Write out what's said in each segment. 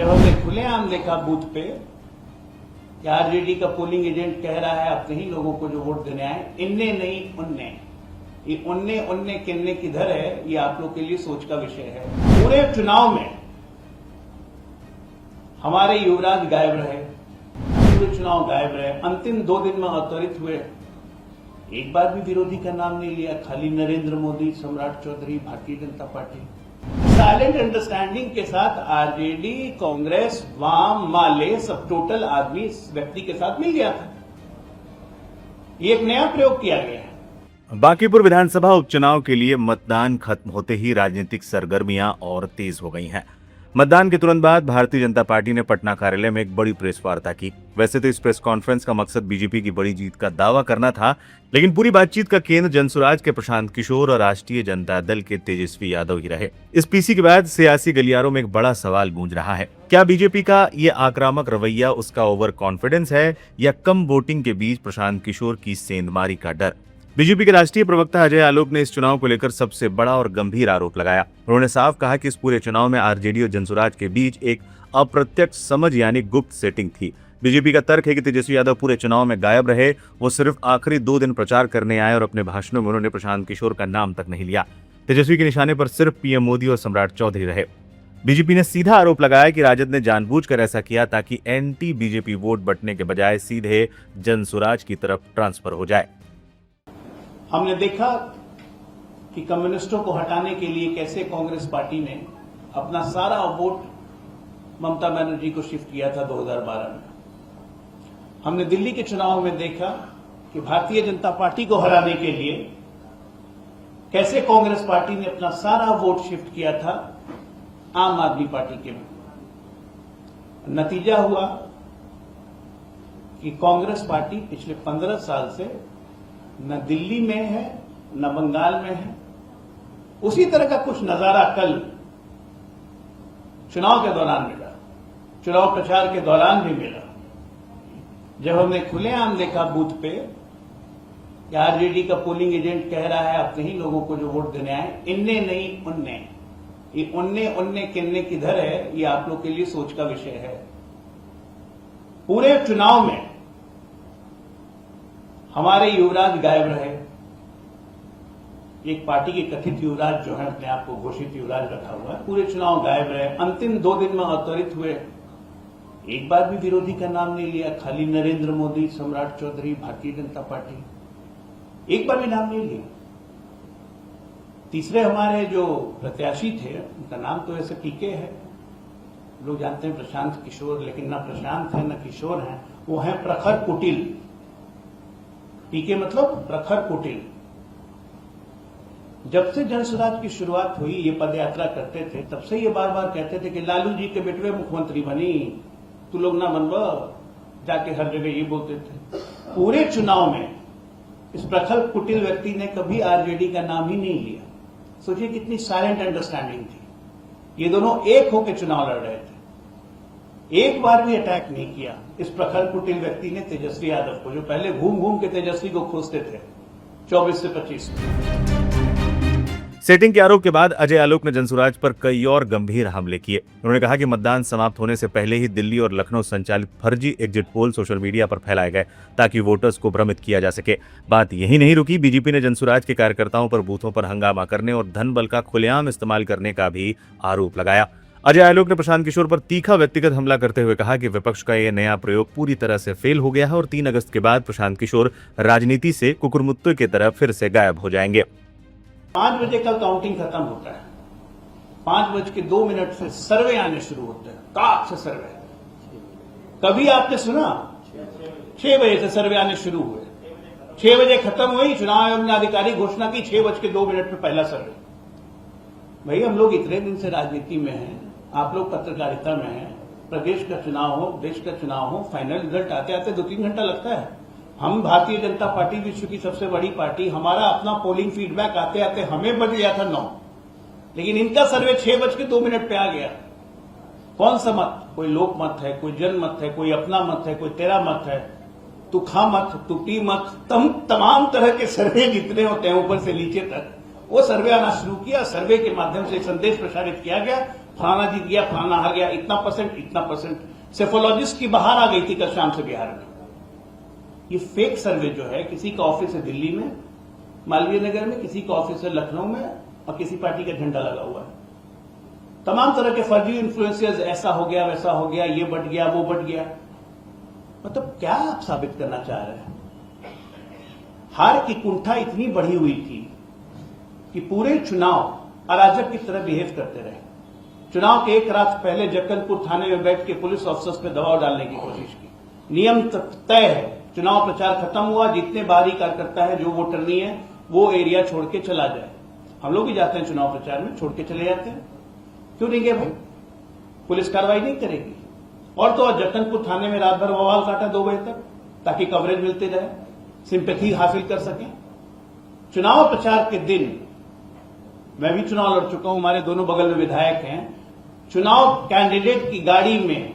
जब हमने खुलेआम देखा बूथ पे कि आरजेडी का पोलिंग एजेंट कह रहा है अपने ही लोगों को जो वोट देने आए, इनने नहीं उनने, ये उनने किन्ने किधर है, ये आप लोग के लिए सोच का विषय है। पूरे चुनाव में हमारे युवराज गायब रहे, पूरे चुनाव गायब रहे, अंतिम 2 दिन में अवतरित हुए, एक बार भी विरोधी का नाम नहीं लिया, खाली नरेंद्र मोदी, सम्राट Chaudhary, Bharatiya Janata party. Silent understanding के साथ आरजेडी, कांग्रेस, वाम, माले सब टोटल आदमी इस व्यक्ति के साथ मिल गया था। ये एक नया प्रयोग किया गया है। बांकीपुर विधानसभा उपचुनाव के लिए मतदान खत्म होते ही राजनीतिक सरगर्मियां और तेज हो गई हैं। मतदान के तुरंत बाद भारतीय जनता पार्टी ने पटना कार्यालय में एक बड़ी प्रेस वार्ता की। वैसे तो इस प्रेस कॉन्फ्रेंस का मकसद बीजेपी की बड़ी जीत का दावा करना था, लेकिन पूरी बातचीत का केंद्र जनसुराज के प्रशांत किशोर और राष्ट्रीय जनता दल के तेजस्वी यादव ही रहे। इस पीसी के बाद सियासी गलियारों में एक बड़ा सवाल गूंज रहा है, क्या बीजेपी का ये आक्रामक रवैया उसका ओवर कॉन्फिडेंस है या कम वोटिंग के बीच प्रशांत किशोर की सेंधमारी का डर? बीजेपी के राष्ट्रीय प्रवक्ता अजय आलोक ने इस चुनाव को लेकर सबसे बड़ा और गंभीर आरोप लगाया। उन्होंने साफ कहा कि इस पूरे चुनाव में आरजेडी और जनसुराज के बीच एक अप्रत्यक्ष समझ यानी गुप्त सेटिंग थी। बीजेपी का तर्क है कि तेजस्वी यादव पूरे चुनाव में गायब रहे, वो सिर्फ आखिरी 2 दिन प्रचार करने आए और अपने भाषणों में उन्होंने प्रशांत किशोर का नाम तक नहीं लिया। तेजस्वी के निशाने पर सिर्फ पीएम मोदी और सम्राट चौधरी रहे। बीजेपी ने सीधा आरोप लगाया कि राजद ने जानबूझकर ऐसा किया ताकि एंटी बीजेपी वोट बंटने के बजाय सीधे जनसुराज की तरफ ट्रांसफर हो जाए। हमने देखा कि कम्युनिस्टों को हटाने के लिए कैसे कांग्रेस पार्टी ने अपना सारा वोट ममता बनर्जी को शिफ्ट किया था 2012 में। हमने दिल्ली के चुनाव में देखा कि भारतीय जनता पार्टी को हराने के लिए कैसे कांग्रेस पार्टी ने अपना सारा वोट शिफ्ट किया था आम आदमी पार्टी के में। नतीजा हुआ कि कांग्रेस पार्टी पिछले 15 साल से न दिल्ली में है न बंगाल में है। उसी तरह का कुछ नजारा कल चुनाव के दौरान मिला, चुनाव प्रचार के दौरान भी मिला, जब हमने खुलेआम देखा बूथ पे कि आरजेडी का पोलिंग एजेंट कह रहा है अपने ही लोगों को जो वोट देने आए, इनने नहीं उनने, ये उनने किन्ने किधर है, ये आप लोग के लिए सोच का विषय है। पूरे चुनाव में हमारे युवराज गायब रहे, एक पार्टी के कथित युवराज जो है अपने आप को घोषित युवराज रखा हुआ है, पूरे चुनाव गायब रहे, अंतिम 2 दिन में अवतरित हुए, एक बार भी विरोधी का नाम नहीं लिया, खाली नरेंद्र मोदी, सम्राट चौधरी, भारतीय जनता पार्टी, एक बार भी नाम नहीं लिया। तीसरे हमारे जो प्रत्याशी थे उनका नाम तो ऐसे पीके है, लोग जानते हैं प्रशांत किशोर, लेकिन न प्रशांत है न किशोर है, वो है प्रखर कुटिल। पीके मतलब प्रखर कुटिल। जब से जनसुराज की शुरुआत हुई, ये पदयात्रा करते थे, तब से ये बार बार कहते थे कि लालू जी के बेटवे मुख्यमंत्री बनी, तू लोग ना बनवा, जाके हर जगह ये बोलते थे। पूरे चुनाव में इस प्रखर कुटिल व्यक्ति ने कभी आरजेडी का नाम ही नहीं लिया। सोचिए कितनी साइलेंट अंडरस्टैंडिंग थी। ये दोनों एक होकर चुनाव लड़ रहे थे, एक बार भी अटैक नहीं किया इस प्रखर कुटिल व्यक्ति ने तेजस्वी यादव को, जो पहले घूम घूम के तेजस्वी को खोजते थे 24 से 25। सेटिंग के आरोप के बाद अजय आलोक ने जनसुराज पर कई और गंभीर हमले किए। उन्होंने कहा कि मतदान समाप्त होने से पहले ही दिल्ली और लखनऊ संचालित फर्जी एग्जिट पोल सोशल मीडिया पर फैलाए गए ताकि वोटर्स को भ्रमित किया जा सके। बात यही नहीं रुकी, बीजेपी ने जनसुराज के कार्यकर्ताओं पर बूथों पर हंगामा करने और धन बल का खुलेआम इस्तेमाल करने का भी आरोप लगाया। अजय आलोक ने प्रशांत किशोर पर तीखा व्यक्तिगत हमला करते हुए कहा कि विपक्ष का यह नया प्रयोग पूरी तरह से फेल हो गया है और 3 अगस्त के बाद प्रशांत किशोर राजनीति से कुकुरमुत्ते की तरह फिर से गायब हो जाएंगे। 5 बजे कल काउंटिंग खत्म होता है, 5:02 से सर्वे आने शुरू होते हैं, काक से सर्वे। कभी आपने सुना 6 बजे से सर्वे आने शुरू हुए, 6 बजे खत्म हुई, चुनाव आयोग ने आधिकारिक घोषणा की 6:02 पे पहला सर्वे। भाई हम लोग इतने दिन से राजनीति में हैं, आप लोग पत्रकारिता में हैं, प्रदेश का चुनाव हो, देश का चुनाव हो, फाइनल रिजल्ट आते आते 2-3 घंटा लगता है। हम भारतीय जनता पार्टी विश्व की सबसे बड़ी पार्टी, हमारा अपना पोलिंग फीडबैक आते आते हमें बज गया था 9, लेकिन इनका सर्वे 6:02 पे आ गया। कौन सा मत? कोई लोक मत है, कोई जन मत है, कोई अपना मत है, कोई तेरा मत है, तू खा मत, तू पी मत, तमाम तरह के सर्वे जितने होते हैं ऊपर से नीचे तक, वो सर्वे आना शुरू किया। सर्वे के माध्यम से संदेश प्रसारित किया गया, फलाना जीत गया, फलाना हार गया, इतना परसेंट। सेफोलॉजिस्ट की बाहर आ गई थी कल शाम से बिहार में। ये फेक सर्वे जो है, किसी का ऑफिस है दिल्ली में, मालवीय नगर में, किसी का ऑफिस है लखनऊ में और किसी पार्टी का झंडा लगा हुआ है। तमाम तरह के फर्जी इन्फ्लुएंसर्स, ऐसा हो गया, वैसा हो गया, ये बढ़ गया, वो बढ़ गया। मतलब क्या आप साबित करना चाह रहे हैं? हार की कुंठा इतनी बढ़ी हुई थी कि पूरे चुनाव अराजक की तरह बिहेव करते रहे। चुनाव के एक रात पहले जक्कनपुर थाने में बैठ के पुलिस ऑफिसर्स पे दबाव डालने की कोशिश की। नियम तय है, चुनाव प्रचार खत्म हुआ, जितने बाहरी कार्यकर्ता है, जो वोटर नहीं है, वो एरिया छोड़ के चला जाए। हम लोग भी जाते हैं चुनाव प्रचार में, छोड़ के चले जाते हैं। क्यों नहीं गए भाई? पुलिस कार्रवाई नहीं करेगी। और तो जक्कनपुर थाने में रात भर बवाल काटा 2 बजे तक, ताकि कवरेज मिलते रहे, सिंपैथी हासिल कर सकें। चुनाव प्रचार के दिन मैं भी चुनाव लड़ चुका हूं, हमारे दोनों बगल में विधायक हैं। चुनाव कैंडिडेट की गाड़ी में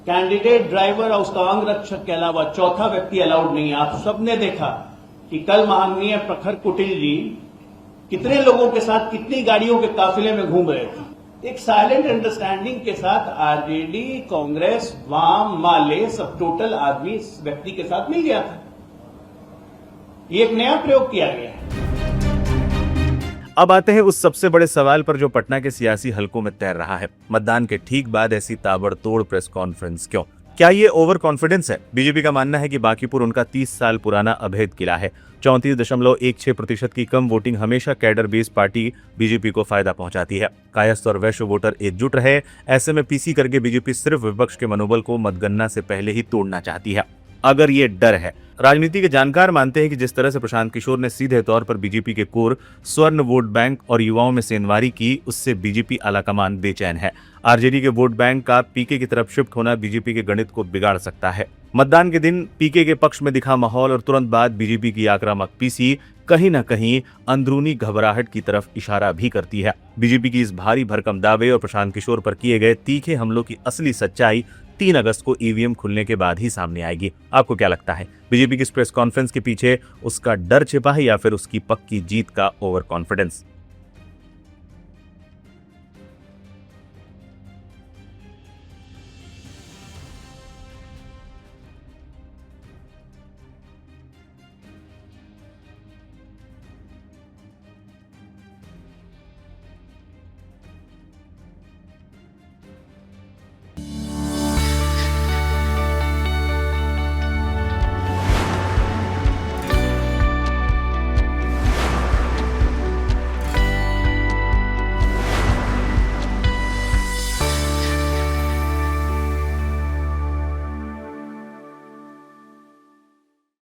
कैंडिडेट, ड्राइवर और उसका अंगरक्षक के अलावा चौथा व्यक्ति अलाउड नहीं है। आप सबने देखा कि कल माननीय प्रखर कुटिल जी कितने लोगों के साथ, कितनी गाड़ियों के काफिले में घूम रहे थे। एक साइलेंट अंडरस्टैंडिंग के साथ आरजेडी, कांग्रेस, वाम, माले, सब टोटल आदमी इस व्यक्ति के साथ मिल गया था। ये एक नया प्रयोग किया गया है। अब आते हैं उस सबसे बड़े सवाल पर जो पटना के सियासी हलकों में तैर रहा है। मतदान के ठीक बाद ऐसी ताबड़तोड़ प्रेस कॉन्फ्रेंस क्यों? क्या ये ओवर कॉन्फिडेंस है? बीजेपी का मानना है कि बांकीपुर उनका 30 साल पुराना अभेद किला है। 34.16% की कम वोटिंग हमेशा कैडर बेस पार्टी बीजेपी को फायदा पहुंचाती है। कायस्थ और वैश्य वोटर एकजुट रहे, ऐसे में पीसी करके बीजेपी सिर्फ विपक्ष के मनोबल को मतगणना से पहले ही तोड़ना चाहती है। अगर ये डर है, राजनीति के जानकार मानते हैं कि जिस तरह से प्रशांत किशोर ने सीधे तौर पर बीजेपी के कोर स्वर्ण वोट बैंक और युवाओं में सेंधमारी की, उससे बीजेपी आलाकमान बेचैन है। आरजेडी के वोट बैंक का पीके की तरफ शिफ्ट होना बीजेपी के गणित को बिगाड़ सकता है। मतदान के दिन पीके के पक्ष में दिखा माहौल और तुरंत बाद बीजेपी की आक्रामक पीसी कहीं न कहीं अंदरूनी घबराहट की तरफ इशारा भी करती है। बीजेपी की इस भारी भरकम दावे और प्रशांत किशोर पर किए गए तीखे हमलों की असली सच्चाई 3 अगस्त को ईवीएम खुलने के बाद ही सामने आएगी। आपको क्या लगता है? बीजेपी की इस प्रेस कॉन्फ्रेंस के पीछे उसका डर छिपा है या फिर उसकी पक्की जीत का ओवर कॉन्फिडेंस?